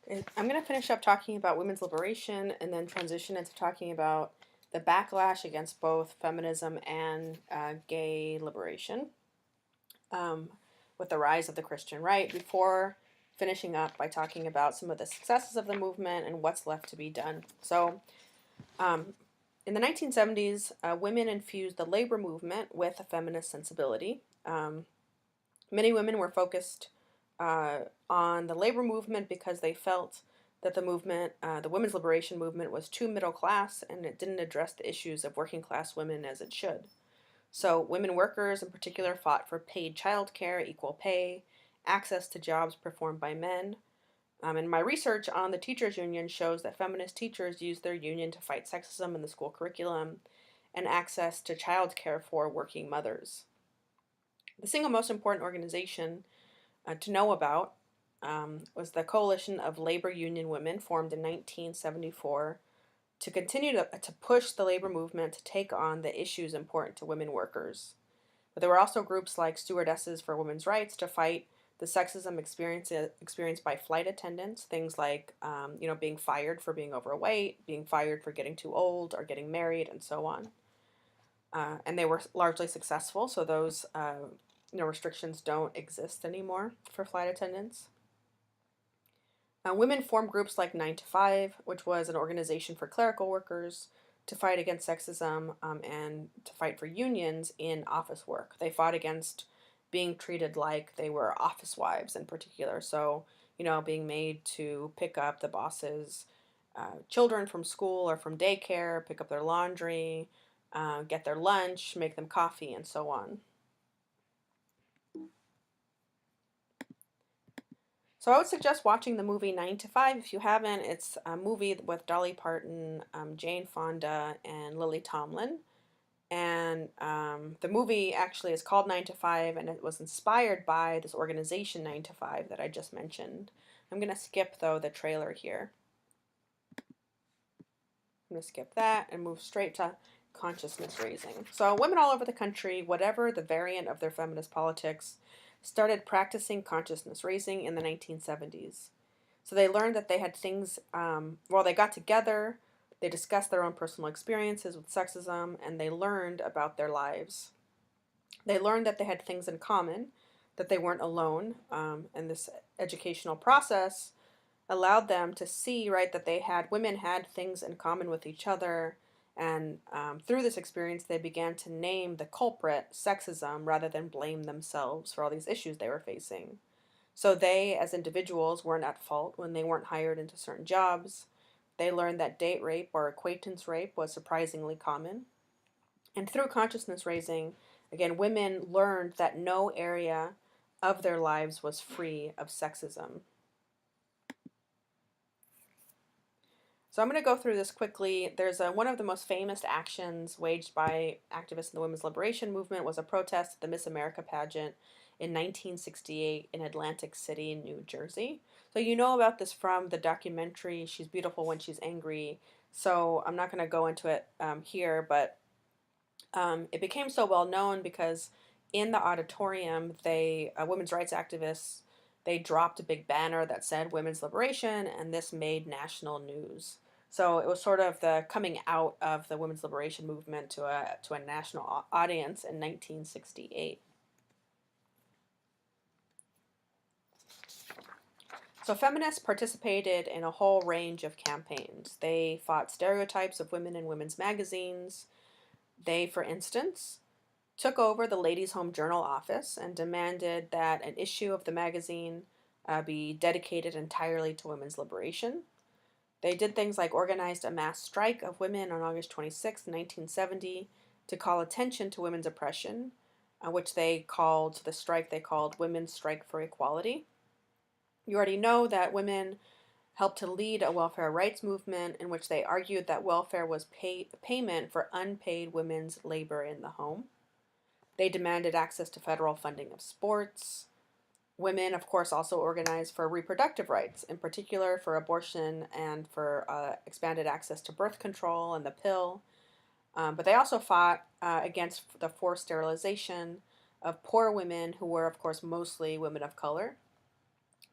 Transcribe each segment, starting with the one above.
I'm going to finish up talking about women's liberation and then transition into talking about the backlash against both feminism and gay liberation um, with the rise of the Christian right, before finishing up by talking about some of the successes of the movement and what's left to be done. So, um, in the 1970s, women infused the labor movement with a feminist sensibility. Many women were focused on the labor movement because they felt that the women's liberation movement, was too middle class and it didn't address the issues of working class women as it should. So, women workers in particular fought for paid childcare, equal pay, access to jobs performed by men. And my research on the teachers' union shows that feminist teachers used their union to fight sexism in the school curriculum and access to childcare for working mothers. The single most important organization to know about was the Coalition of Labor Union Women, formed in 1974 to continue to push the labor movement to take on the issues important to women workers. But there were also groups like Stewardesses for Women's Rights to fight the sexism experienced by flight attendants, things like being fired for being overweight, being fired for getting too old or getting married, and so on. And they were largely successful, so those restrictions don't exist anymore for flight attendants. Women formed groups like 9 to 5, which was an organization for clerical workers to fight against sexism and to fight for unions in office work. They fought against being treated like they were office wives in particular. So, being made to pick up the boss's children from school or from daycare, pick up their laundry, get their lunch, make them coffee, and so on. So I would suggest watching the movie 9 to 5 if you haven't. It's a movie with Dolly Parton, Jane Fonda, and Lily Tomlin. And the movie actually is called 9 to 5, and it was inspired by this organization 9 to 5 that I just mentioned. I'm going to skip, though, the trailer here. I'm going to skip that and move straight to consciousness raising. So women all over the country, whatever the variant of their feminist politics, started practicing consciousness raising in the 1970s. So they learned that they had things, they got together, they discussed their own personal experiences with sexism, and they learned about their lives. They learned that they had things in common, that they weren't alone, and this educational process allowed them to see, right, that women had things in common with each other, and through this experience, they began to name the culprit, sexism, rather than blame themselves for all these issues they were facing. So they, as individuals, weren't at fault when they weren't hired into certain jobs. They learned that date rape or acquaintance rape was surprisingly common. And through consciousness raising, again, women learned that no area of their lives was free of sexism. So I'm going to go through this quickly. There's one of the most famous actions waged by activists in the women's liberation movement was a protest at the Miss America pageant in 1968 in Atlantic City, New Jersey. So you know about this from the documentary She's Beautiful When She's Angry. So I'm not going to go into it here, but it became so well known because in the auditorium, women's rights activists, they dropped a big banner that said women's liberation, and this made national news. So it was sort of the coming out of the women's liberation movement to a national audience in 1968. So feminists participated in a whole range of campaigns. They fought stereotypes of women in women's magazines. They, for instance, took over the Ladies' Home Journal office and demanded that an issue of the magazine be dedicated entirely to women's liberation. They did things like organized a mass strike of women on August 26, 1970, to call attention to women's oppression, which they called Women's Strike for Equality. You already know that women helped to lead a welfare rights movement in which they argued that welfare was payment for unpaid women's labor in the home. They demanded access to federal funding of sports. Women, of course, also organized for reproductive rights, in particular for abortion and for expanded access to birth control and the pill. But they also fought against the forced sterilization of poor women who were, of course, mostly women of color.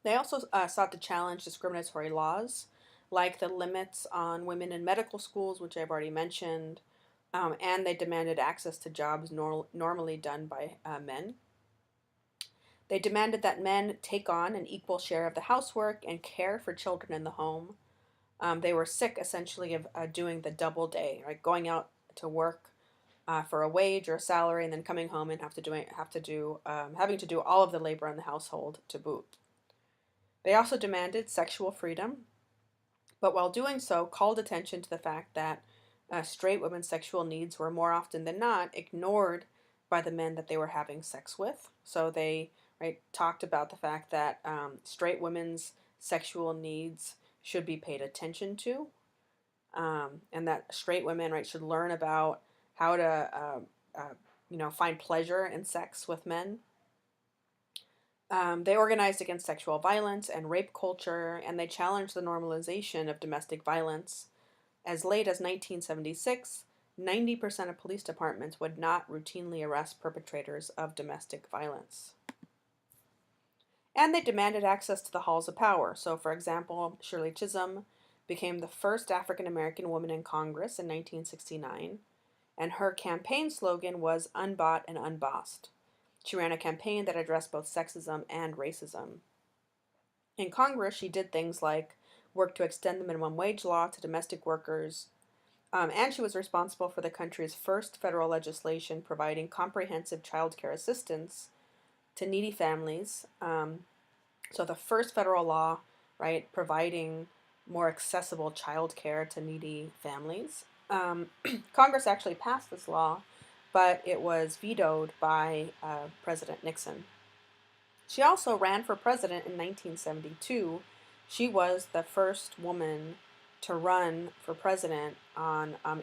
They also sought to challenge discriminatory laws, like the limits on women in medical schools, which I've already mentioned, and they demanded access to jobs normally done by men. They demanded that men take on an equal share of the housework and care for children in the home. They were sick, essentially, of doing the double day, right? Going out to work for a wage or a salary, and then coming home and having to do all of the labor in the household to boot. They also demanded sexual freedom, but while doing so, called attention to the fact that straight women's sexual needs were more often than not ignored by the men that they were having sex with. So they, right, talked about the fact that straight women's sexual needs should be paid attention to, and that straight women, right, should learn about how to find pleasure in sex with men. They organized against sexual violence and rape culture, and they challenged the normalization of domestic violence. As late as 1976, 90% of police departments would not routinely arrest perpetrators of domestic violence. And they demanded access to the halls of power. So, for example, Shirley Chisholm became the first African American woman in Congress in 1969, and her campaign slogan was "Unbought and Unbossed." She ran a campaign that addressed both sexism and racism. In Congress, she did things like work to extend the minimum wage law to domestic workers, and she was responsible for the country's first federal legislation providing comprehensive child care assistance to needy families. So the first federal law, right, providing more accessible child care to needy families. Congress actually passed this law, but it was vetoed by President Nixon. She also ran for president in 1972. She was the first woman to run for president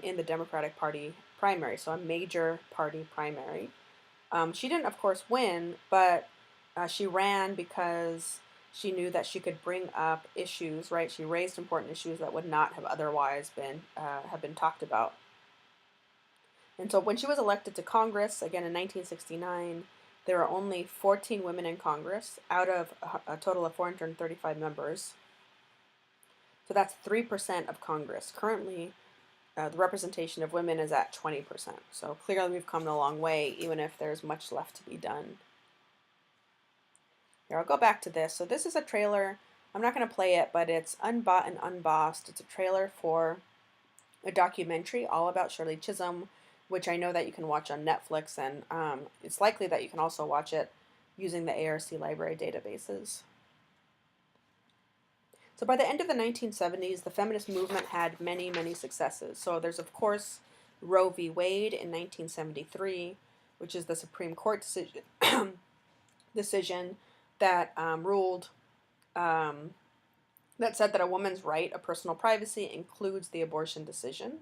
in the Democratic Party primary, so a major party primary. She didn't, of course, win, but she ran because she knew that she could bring up issues, right? She raised important issues that would not have otherwise been talked about. And so when she was elected to Congress, again in 1969, there were only 14 women in Congress out of a total of 435 members. So that's 3% of Congress. Currently, the representation of women is at 20%. So clearly we've come a long way, even if there's much left to be done. Here, I'll go back to this. So this is a trailer. I'm not going to play it, but it's Unbought and Unbossed. It's a trailer for a documentary all about Shirley Chisholm, which I know that you can watch on Netflix, and it's likely that you can also watch it using the ARC library databases. So by the end of the 1970s, the feminist movement had many, many successes. So there's, of course, Roe v. Wade in 1973, which is the Supreme Court decision that ruled that said that a woman's right of personal privacy includes the abortion decision.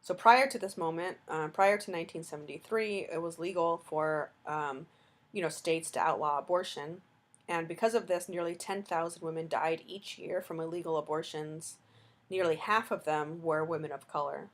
So prior to this moment, prior to 1973, it was legal for states to outlaw abortion, and because of this, nearly 10,000 women died each year from illegal abortions. Nearly half of them were women of color.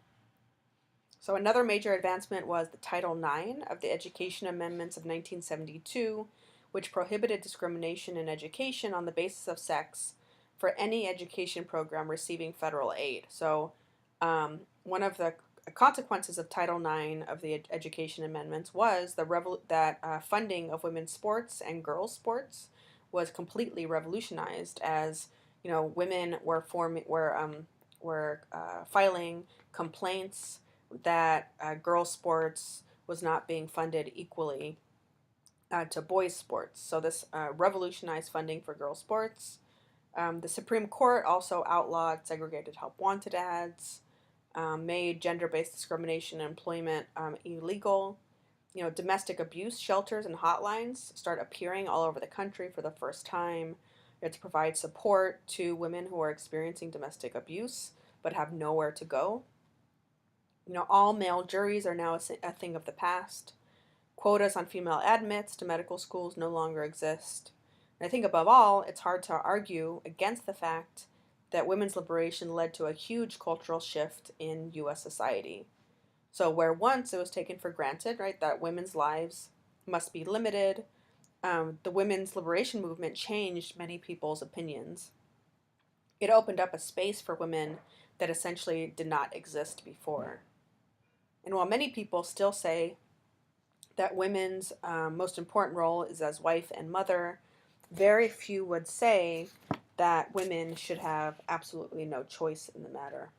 So another major advancement was the Title IX of the Education Amendments of 1972, which prohibited discrimination in education on the basis of sex for any education program receiving federal aid. So one of the consequences of Title IX of the Education Amendments was that funding of women's sports and girls' sports was completely revolutionized, as women were filing complaints that girls' sports was not being funded equally to boys' sports. So this revolutionized funding for girls' sports. The Supreme Court also outlawed segregated help wanted ads, made gender-based discrimination in employment illegal. Domestic abuse shelters and hotlines start appearing all over the country for the first time. To provide support to women who are experiencing domestic abuse but have nowhere to go. All male juries are now a thing of the past. Quotas on female admits to medical schools no longer exist. And I think above all, it's hard to argue against the fact that women's liberation led to a huge cultural shift in U.S. society. So where once it was taken for granted, right, that women's lives must be limited the women's liberation movement changed many people's opinions. It opened up a space for women that essentially did not exist before. And while many people still say that women's most important role is as wife and mother, very few would say that women should have absolutely no choice in the matter.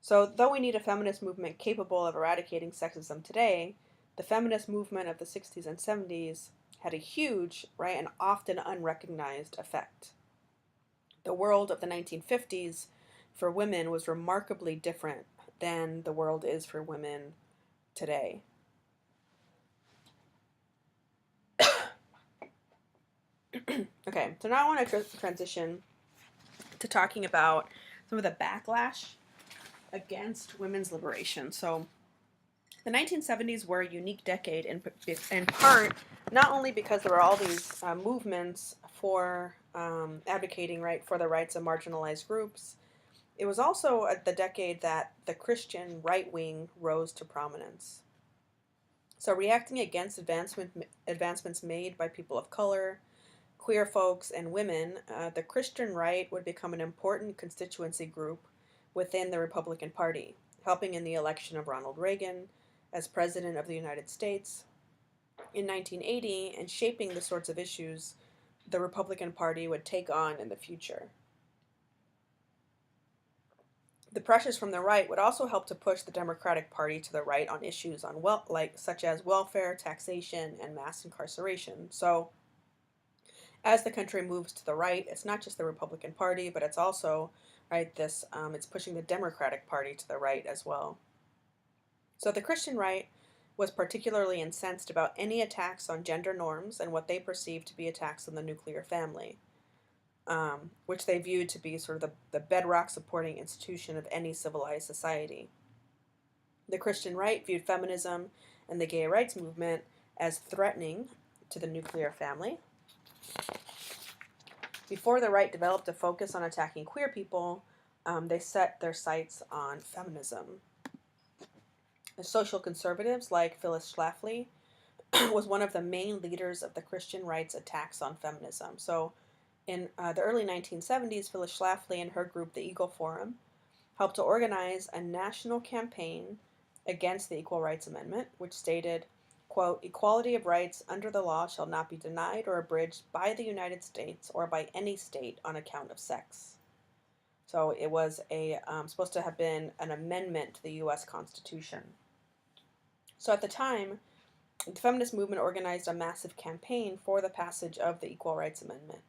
So, though we need a feminist movement capable of eradicating sexism today, the feminist movement of the 60s and 70s had a huge, right, and often unrecognized effect. The world of the 1950s for women was remarkably different than the world is for women today. Okay, so now I want to transition to talking about some of the backlash against women's liberation. So, the 1970s were a unique decade in part, not only because there were all these movements for advocating right for the rights of marginalized groups. It was also the decade that the Christian right wing rose to prominence. So, reacting against advancements made by people of color, queer folks, and women, the Christian right would become an important constituency group within the Republican Party, helping in the election of Ronald Reagan as President of the United States in 1980 and shaping the sorts of issues the Republican Party would take on in the future. The pressures from the right would also help to push the Democratic Party to the right on issues such as welfare, taxation, and mass incarceration. So, as the country moves to the right, it's not just the Republican Party, but it's also right it's pushing the Democratic Party to the right as well. So the Christian right was particularly incensed about any attacks on gender norms and what they perceived to be attacks on the nuclear family, which they viewed to be sort of the bedrock supporting institution of any civilized society. The Christian right viewed feminism and the gay rights movement as threatening to the nuclear family. Before the right developed a focus on attacking queer people, they set their sights on feminism. The social conservatives, like Phyllis Schlafly, was one of the main leaders of the Christian right's attacks on feminism. So, in the early 1970s, Phyllis Schlafly and her group, the Eagle Forum, helped to organize a national campaign against the Equal Rights Amendment, which stated, quote, "Equality of rights under the law shall not be denied or abridged by the United States or by any state on account of sex." So it was supposed to have been an amendment to the U.S. Constitution. So at the time, the feminist movement organized a massive campaign for the passage of the Equal Rights Amendment.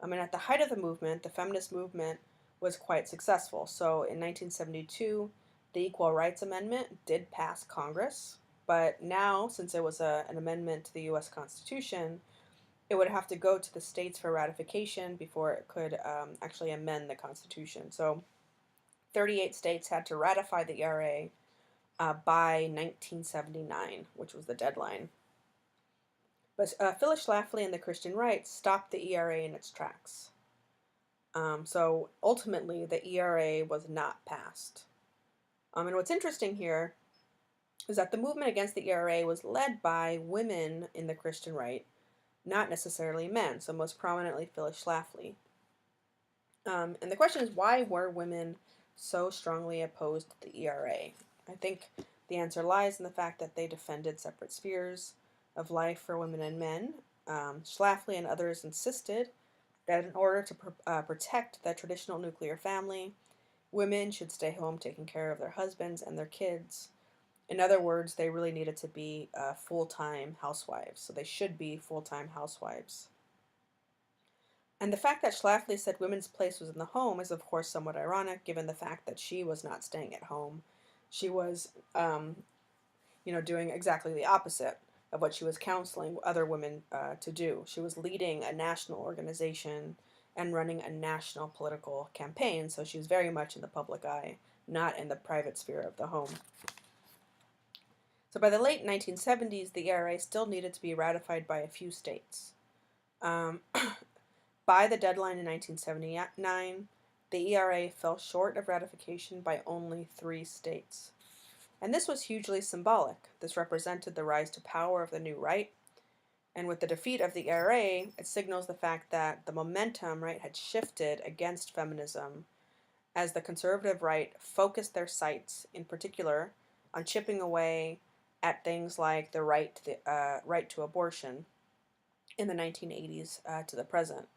At the height of the movement, the feminist movement was quite successful. So in 1972, the Equal Rights Amendment did pass Congress, but now, since it was an amendment to the U.S. Constitution, it would have to go to the states for ratification before it could actually amend the Constitution. So 38 states had to ratify the ERA by 1979, which was the deadline. But Phyllis Schlafly and the Christian right stopped the ERA in its tracks. So ultimately, the ERA was not passed. And what's interesting here is that the movement against the ERA was led by women in the Christian right, not necessarily men, so most prominently Phyllis Schlafly. And the question is, why were women so strongly opposed to the ERA? I think the answer lies in the fact that they defended separate spheres of life for women and men. Schlafly and others insisted that in order to protect the traditional nuclear family, women should stay home taking care of their husbands and their kids. In other words, they really needed to be full-time housewives, so they should be full-time housewives. And the fact that Schlafly said women's place was in the home is, of course, somewhat ironic, given the fact that she was not staying at home. She was, doing exactly the opposite of what she was counseling other women to do. She was leading a national organization and running a national political campaign, so she was very much in the public eye, not in the private sphere of the home. So by the late 1970s, the ERA still needed to be ratified by a few states. By the deadline in 1979, the ERA fell short of ratification by only 3 states. And this was hugely symbolic. This represented the rise to power of the new right. And with the defeat of the ERA, it signals the fact that the momentum, right, had shifted against feminism as the conservative right focused their sights, in particular, on chipping away at things like the right to abortion in the 1980s to the present.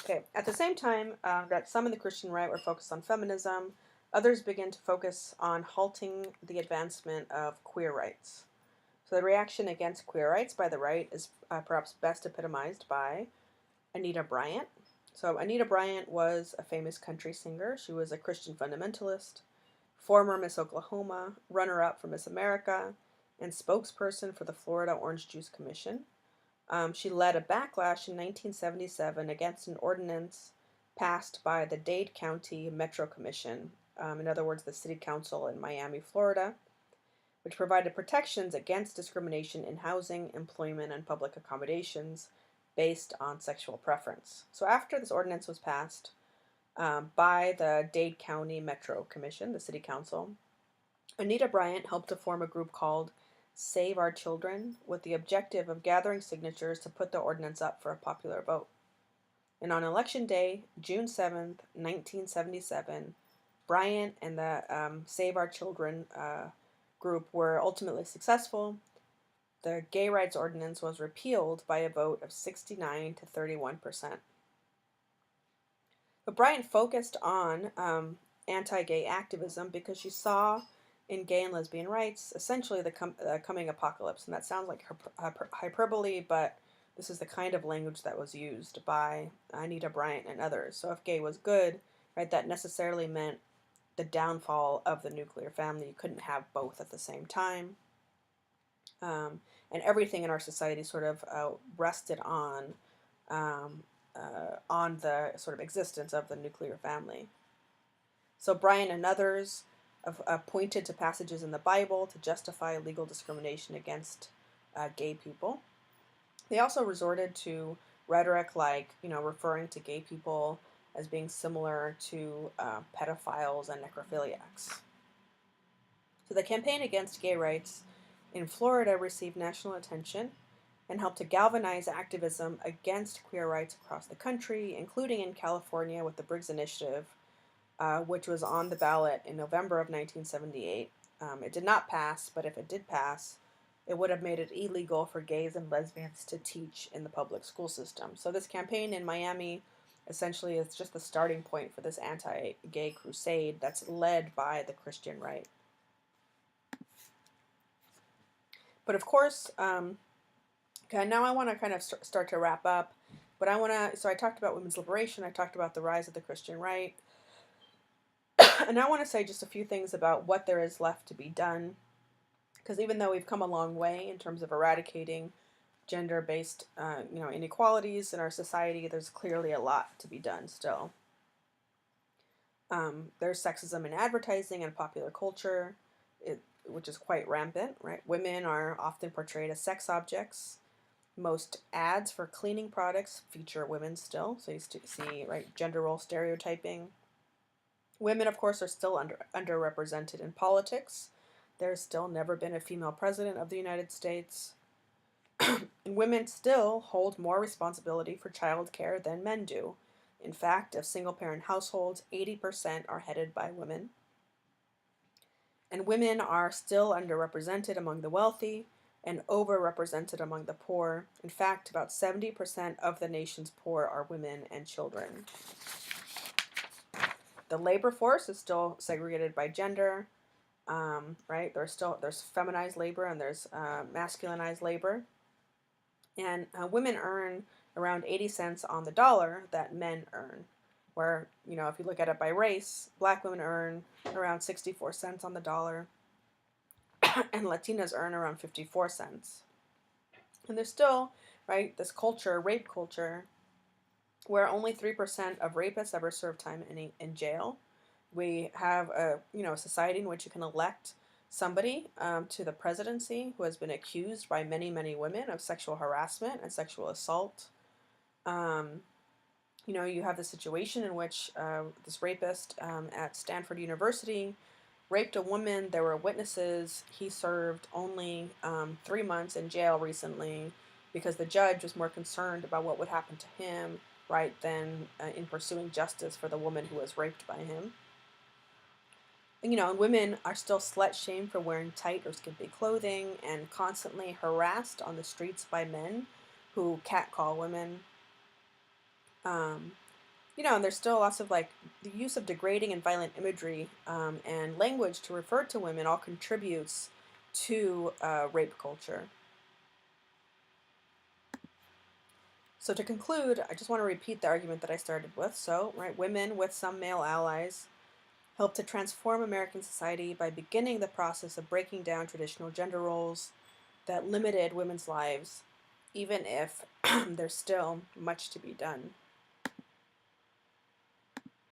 Okay, at the same time that some in the Christian right were focused on feminism, others began to focus on halting the advancement of queer rights. So the reaction against queer rights by the right is perhaps best epitomized by Anita Bryant. So Anita Bryant was a famous country singer. She was a Christian fundamentalist, former Miss Oklahoma, runner-up for Miss America, and spokesperson for the Florida Orange Juice Commission. She led a backlash in 1977 against an ordinance passed by the Dade County Metro Commission, in other words, the city council in Miami, Florida, which provided protections against discrimination in housing, employment, and public accommodations based on sexual preference. So after this ordinance was passed by the Dade County Metro Commission, the city council, Anita Bryant helped to form a group called Save Our Children with the objective of gathering signatures to put the ordinance up for a popular vote. And on election day, June 7th, 1977, Bryant and the Save Our Children group were ultimately successful. The gay rights ordinance was repealed by a vote of 69 to 31%. But Bryant focused on anti-gay activism because she saw in gay and lesbian rights essentially the coming apocalypse. And that sounds like hyperbole, but this is the kind of language that was used by Anita Bryant and others. So if gay was good, right, that necessarily meant the downfall of the nuclear family. You couldn't have both at the same time. And everything in our society sort of rested on the sort of existence of the nuclear family. So Bryant and others have pointed to passages in the Bible to justify legal discrimination against gay people. They also resorted to rhetoric like, referring to gay people as being similar to pedophiles and necrophiliacs. So the campaign against gay rights in Florida received national attention and helped to galvanize activism against queer rights across the country, including in California with the Briggs Initiative, which was on the ballot in November of 1978. It did not pass, but if it did pass, it would have made it illegal for gays and lesbians to teach in the public school system. So this campaign in Miami essentially is just the starting point for this anti-gay crusade that's led by the Christian right. But of course, okay, now I want to kind of start to wrap up. But so I talked about women's liberation, I talked about the rise of the Christian right. And I want to say just a few things about what there is left to be done. Because even though we've come a long way in terms of eradicating gender-based inequalities in our society, there's clearly a lot to be done still. There's sexism in advertising and popular culture, which is quite rampant, right? Women are often portrayed as sex objects. Most ads for cleaning products feature women still, so you see, right, gender role stereotyping. Women, of course, are still underrepresented in politics. There's still never been a female president of the United States. And women still hold more responsibility for child care than men do. In fact, of single-parent households, 80% are headed by women. And women are still underrepresented among the wealthy and overrepresented among the poor. In fact, about 70% of the nation's poor are women and children. The labor force is still segregated by gender, right? There's feminized labor and there's masculinized labor. And women earn around 80 cents on the dollar that men earn. Where, if you look at it by race, black women earn around 64 cents on the dollar, and Latinas earn around 54 cents. And there's still, right, this culture, rape culture, where only 3% of rapists ever serve time in jail. We have a society in which you can elect somebody to the presidency who has been accused by many, many women of sexual harassment and sexual assault. You have the situation in which this rapist at Stanford University raped a woman. There were witnesses. He served only 3 months in jail recently because the judge was more concerned about what would happen to him, right, than in pursuing justice for the woman who was raped by him. And women are still slut shamed for wearing tight or skimpy clothing and constantly harassed on the streets by men who catcall women. Um, and there's still lots of like the use of degrading and violent imagery and language to refer to women all contributes to rape culture. So to conclude, I just want to repeat the argument that I started with. So, right, women with some male allies helped to transform American society by beginning the process of breaking down traditional gender roles that limited women's lives, even if there's still much to be done.